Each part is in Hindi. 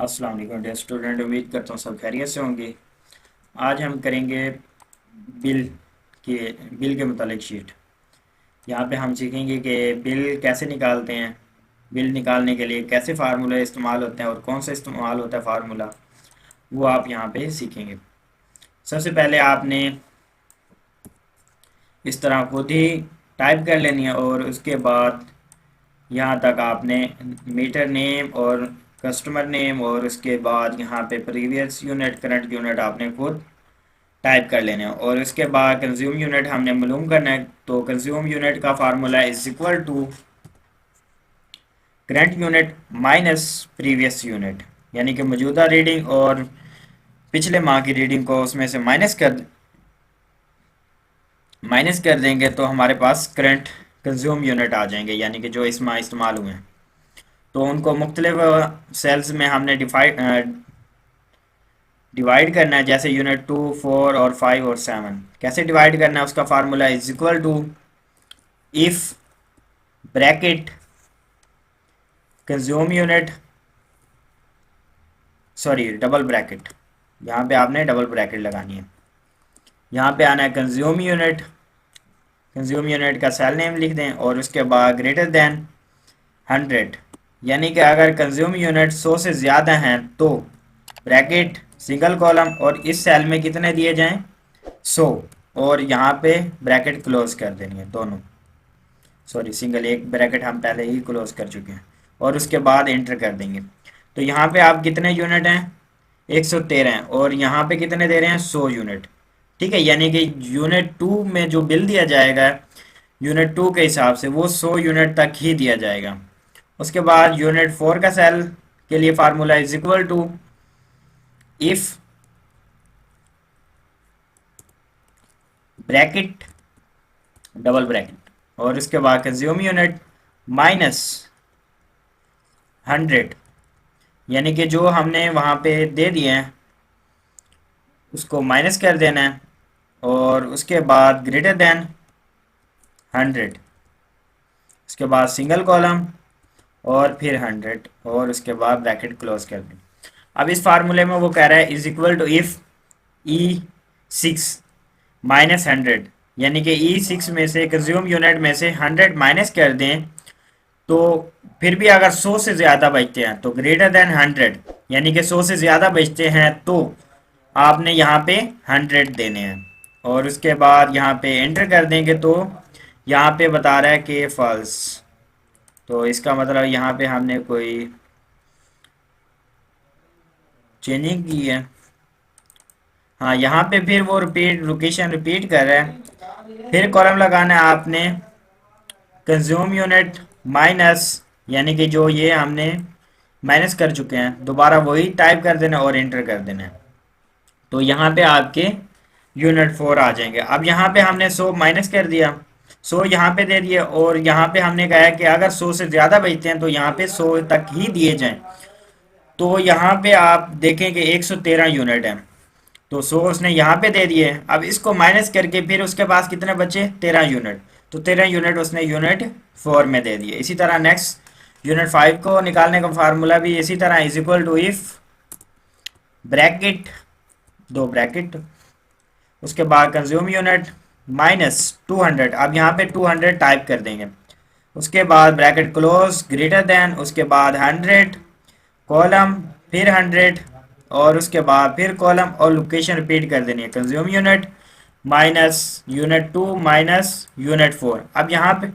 अस्सलाम वालेकुम डियर स्टूडेंट, उम्मीद करता हूँ सब खैरियत से होंगे। आज हम करेंगे बिल के बिल के मुतालिक शीट। यहाँ पे हम सीखेंगे कि बिल कैसे निकालते हैं, बिल निकालने के लिए कैसे फार्मूला इस्तेमाल होते हैं और कौन सा इस्तेमाल होता है फार्मूला, वो आप यहाँ पे सीखेंगे। सबसे पहले आपने इस तरह खुद ही टाइप कर लेनी है और उसके बाद यहाँ तक आपने मीटर नेम और कस्टमर नेम और उसके बाद यहाँ पे प्रीवियस यूनिट करंट यूनिट आपने खुद टाइप कर लेने हैं। और उसके बाद कंज्यूम यूनिट हमने मालूम करना है, तो कंज्यूम यूनिट का formula is equal to current unit minus previous unit, यानी कि मौजूदा रीडिंग और पिछले माह की रीडिंग को उसमें से माइनस कर देंगे तो हमारे पास करंट कंज्यूम यूनिट आ जाएंगे, यानी कि जो इस माह इस्तेमाल हुए हैं। तो उनको मुख्तलिफ सेल्स में हमने डिवाइड करना है, जैसे यूनिट 2, 4 और 5 और 7 कैसे डिवाइड करना है उसका formula is equal to if bracket consume unit, sorry double bracket, यहाँ पे आपने डबल ब्रैकेट लगानी है। यहाँ पे आना है कंज्यूम यूनिट, कंज्यूम यूनिट का सेल नेम लिख दें और उसके बाद ग्रेटर देन 100, यानी कि अगर कंज्यूम यूनिट 100 से ज़्यादा हैं तो ब्रैकेट सिंगल कॉलम और इस सेल में कितने दिए जाएं 100, और यहाँ पे ब्रैकेट क्लोज कर देनी है दोनों, सॉरी सिंगल एक ब्रैकेट हम पहले ही क्लोज कर चुके हैं, और उसके बाद एंटर कर देंगे। तो यहाँ पे आप कितने यूनिट हैं 113 हैं और यहाँ पे कितने दे रहे हैं 100 यूनिट। ठीक है, यानी कि यूनिट 2 में जो बिल दिया जाएगा यूनिट 2 के हिसाब से वो 100 यूनिट तक ही दिया जाएगा। उसके बाद यूनिट 4 का सेल के लिए formula is equal to if bracket double bracket और उसके बाद कंज्यूम यूनिट माइनस 100, यानी कि जो हमने वहाँ पे दे दिए हैं उसको माइनस कर देना है और उसके बाद ग्रेटर देन 100, उसके बाद सिंगल कॉलम और फिर 100 और उसके बाद ब्रैकेट क्लोज कर दें। अब इस फार्मूले में वो कह रहा है is equal to if E6 minus 100, यानी कि E6 में से कंज्यूम यूनिट में से 100 माइनस कर दें तो फिर भी अगर 100 से ज़्यादा बचते हैं तो ग्रेटर देन 100, यानी कि 100 से ज़्यादा बचते हैं तो आपने यहाँ पे 100 देने हैं और उसके बाद यहाँ पे एंटर कर देंगे तो यहाँ पे बता रहा है कि फॉल्स। तो इसका मतलब यहाँ पे हमने कोई चेंजिंग की है। हाँ, यहाँ पे फिर वो लोकेशन रिपीट कर रहा है, फिर कॉलम लगाना है आपने कंज्यूम यूनिट माइनस, यानी कि जो ये हमने माइनस कर चुके हैं दोबारा वही टाइप कर देना और एंटर कर देना है। तो यहाँ पे आपके यूनिट 4 आ जाएंगे। अब यहाँ पे हमने 100 माइनस कर दिया, 100 यहाँ पे दे दिया और यहाँ पे हमने कहा है कि अगर 100 से ज़्यादा बचते हैं तो यहाँ पे 100 तक ही दिए जाएं। तो यहाँ पे आप देखें कि 113 यूनिट है, तो 100 उसने यहाँ पे दे दिए। अब इसको माइनस करके फिर उसके पास कितने बचे 13 यूनिट, तो 13 यूनिट उसने यूनिट 4 में दे दिए। इसी तरह नेक्स्ट यूनिट 5 को निकालने का फार्मूला भी इसी तरह is equal to if bracket दो ब्रैकेट उसके बाद कंज्यूम यूनिट माइनस 200, अब यहाँ पे 200 टाइप कर देंगे, उसके बाद ब्रैकेट क्लोज ग्रेटर देन, उसके बाद 100 कॉलम फिर 100 और उसके बाद फिर कॉलम और लोकेशन रिपीट कर देनी है consume unit minus unit 2 minus unit 4, अब यहाँ पे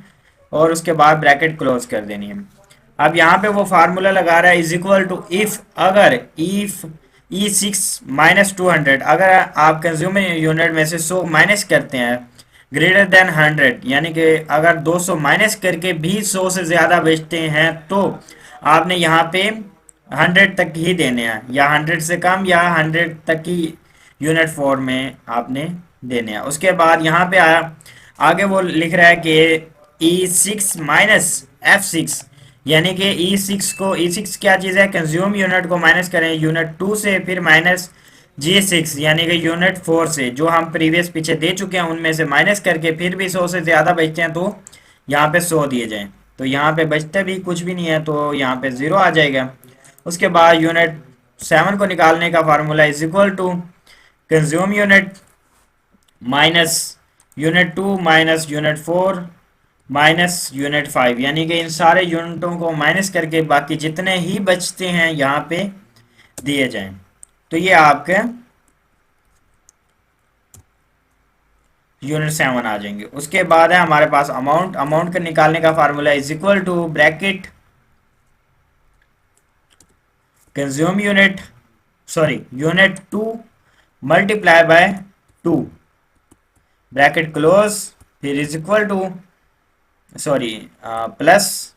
और उसके बाद ब्रैकेट क्लोज कर देनी है। अब यहाँ पे वो फार्मूला लगा रहा है इज इक्वल टू इफ, अगर इफ E6 माइनस 200, अगर आप कंज्यूमर यूनिट में से 100 माइनस करते हैं ग्रेटर देन 100, यानी कि अगर 200 माइनस करके भी 100 से ज़्यादा बेचते हैं तो आपने यहाँ पे 100 तक ही देने हैं, या 100 से कम या 100 तक ही यूनिट 4 में आपने देने हैं। उसके बाद यहाँ पे आया आगे वो लिख रहा है कि E6 माइनस F6, यानी कि E6 को E6 क्या चीज़ है कंज्यूम यूनिट को माइनस करें यूनिट 2 से, फिर माइनस G6 यानी कि यूनिट 4 से जो हम प्रीवियस पीछे दे चुके हैं उनमें से माइनस करके फिर भी 100 से ज़्यादा बचते हैं तो यहाँ पे 100 दिए जाएं। तो यहाँ पे बचते भी कुछ भी नहीं है तो यहाँ पे 0 आ जाएगा। उसके बाद यूनिट 7 को निकालने का formula is equal to consume unit minus unit 2 minus unit 4 minus unit 5, यानी कि इन सारे यूनिटों को माइनस करके बाकी जितने ही बचते हैं यहाँ पे दिए जाएं। तो ये आपके यूनिट 7 आ जाएंगे। उसके बाद है हमारे पास अमाउंट। अमाउंट का निकालने का formula is equal to bracket consume unit unit 2 multiply by 2 bracket close, फिर is equal to plus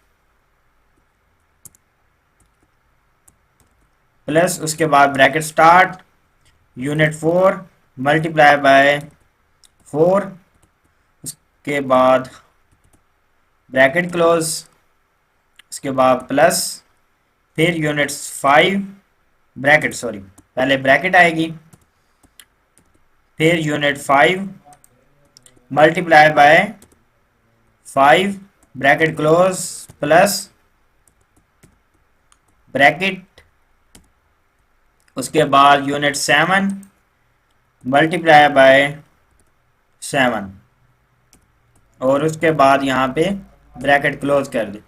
plus उसके बाद bracket start unit 4 multiply by 4, उसके बाद ब्रैकेट क्लोज, उसके बाद प्लस, फिर यूनिट 5 ब्रैकेट पहले ब्रैकेट आएगी, फिर unit 5 multiply by 5 bracket close plus bracket, उसके बाद यूनिट 7 मल्टीप्लाई बाय 7 और उसके बाद यहाँ पे ब्रैकेट क्लोज कर दे।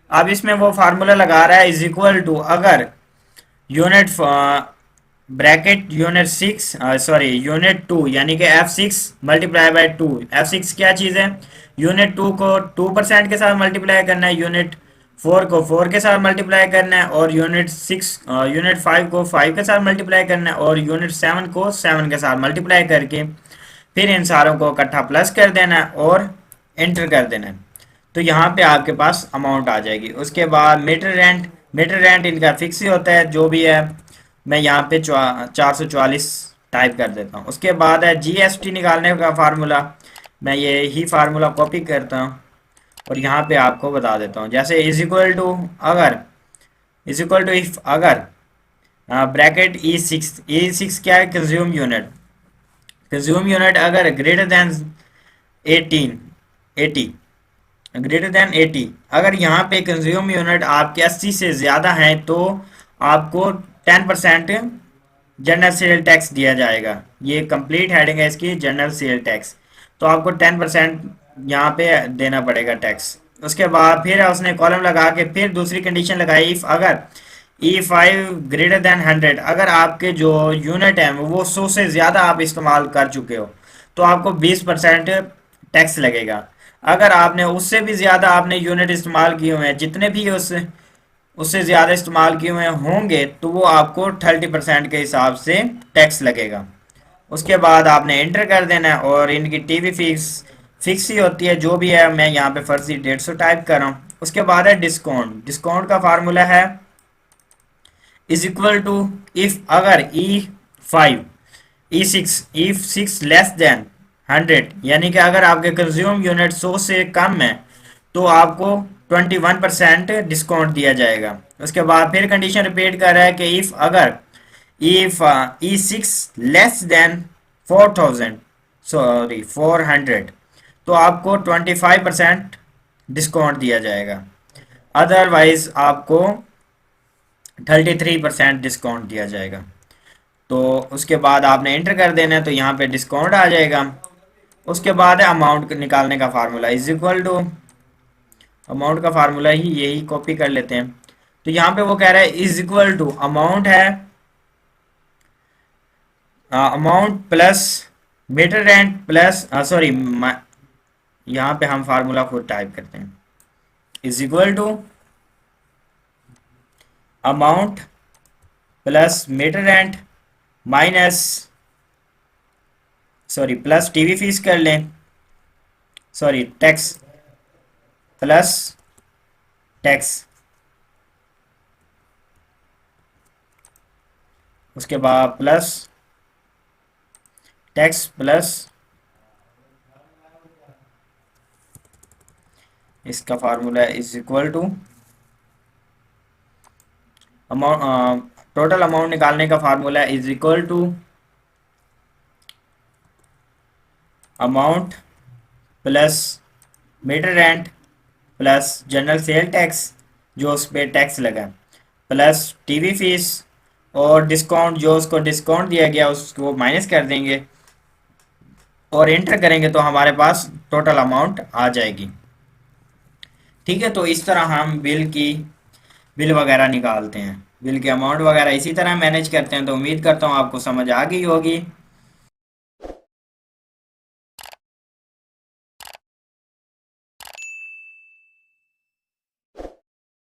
अब इसमें वो फार्मूला लगा रहा है इज इक्वल टू, अगर यूनिट ब्रैकेट यूनिट 2 यानी कि F6 मल्टीप्लाई बाय 2। F6 क्या चीज़ है? यूनिट 2 को 2% के साथ मल्टीप्लाई करना है, यूनिट 4 को 4 के साथ मल्टीप्लाई करना है, और यूनिट 5 को 5 के साथ मल्टीप्लाई करना है, और यूनिट 7 को 7 के साथ मल्टीप्लाई करके फिर इन सारों को इकट्ठा प्लस कर देना है और एंटर कर देना है। तो यहाँ पे आपके पास अमाउंट आ जाएगी। उसके बाद मीटर रेंट इनका फिक्स ही होता है, जो भी है मैं यहाँ पे 444 टाइप कर देता हूँ। उसके बाद है जीएसटी निकालने का फार्मूला। मैं ये ही फार्मूला कॉपी करता हूँ और यहाँ पे आपको बता देता हूँ। जैसे इज इक्वल टू इफ अगर ब्रैकेट ई सिक्स क्या है? कंज्यूम यूनिट अगर ग्रेटर देन 80 अगर यहाँ पे कंज्यूम यूनिट आपके 80 से ज़्यादा हैं तो आपको 10% जनरल सेल टैक्स दिया जाएगा। ये कंप्लीट हेडिंग है इसकी, जनरल सेल टैक्स। तो आपको 10% यहाँ पे देना पड़ेगा टैक्स। उसके बाद फिर उसने कॉलम लगा के फिर दूसरी कंडीशन लगाई, इफ अगर E5 ग्रेटर देन 100, अगर आपके जो यूनिट है वो 100 से ज़्यादा आप इस्तेमाल कर चुके हो तो आपको 20% टैक्स लगेगा। अगर आपने उससे भी ज़्यादा आपने यूनिट इस्तेमाल किए हुए हैं, जितने भी उससे उससे ज़्यादा इस्तेमाल किए हुए होंगे, तो वो आपको 30% के हिसाब से टैक्स लगेगा। उसके बाद आपने एंटर कर देना है और इनकी टीवी फिक्स ही होती है, जो भी है। मैं यहाँ पे फर्जी 150 टाइप कर रहा हूँ। उसके बाद है डिस्काउंट का फार्मूला है इज इक्वल टू, इफ अगर E6 लेस देन 100, यानी कि अगर आपके कंज्यूम यूनिट 100 से कम है तो आपको 21% डिस्काउंट दिया जाएगा। उसके बाद फिर कंडीशन रिपीट कर रहा है कि इफ E6 लेस देन 400 तो आपको 25% डिस्काउंट दिया जाएगा, अदरवाइज आपको 33% डिस्काउंट दिया जाएगा। तो उसके बाद आपने एंटर कर देना है, तो यहाँ पे डिस्काउंट आ जाएगा। उसके बाद है अमाउंट निकालने का formula is equal to, amount का फार्मूला ही यही कॉपी कर लेते हैं। तो यहाँ पे वो कह रहा है इज इक्वल टू, अमाउंट है amount plus meter rent plus यहाँ पे हम फार्मूला खुद टाइप करते हैं, is equal to amount plus meter rent minus plus TV fees कर लें, टैक्स प्लस टैक्स, उसके बाद प्लस टैक्स प्लस इसका formula is equal to amount, total amount निकालने का formula is equal to amount plus meter rent plus general sale tax जो उस पर टैक्स लगा, प्लस टीवी फीस और डिस्काउंट जो उसको डिस्काउंट दिया गया उसको माइनस कर देंगे और एंटर करेंगे तो हमारे पास टोटल अमाउंट आ जाएगी। ठीक है, तो इस तरह हम बिल वगैरह निकालते हैं, बिल के अमाउंट वगैरह इसी तरह मैनेज करते हैं। तो उम्मीद करता हूँ आपको समझ आ गई होगी।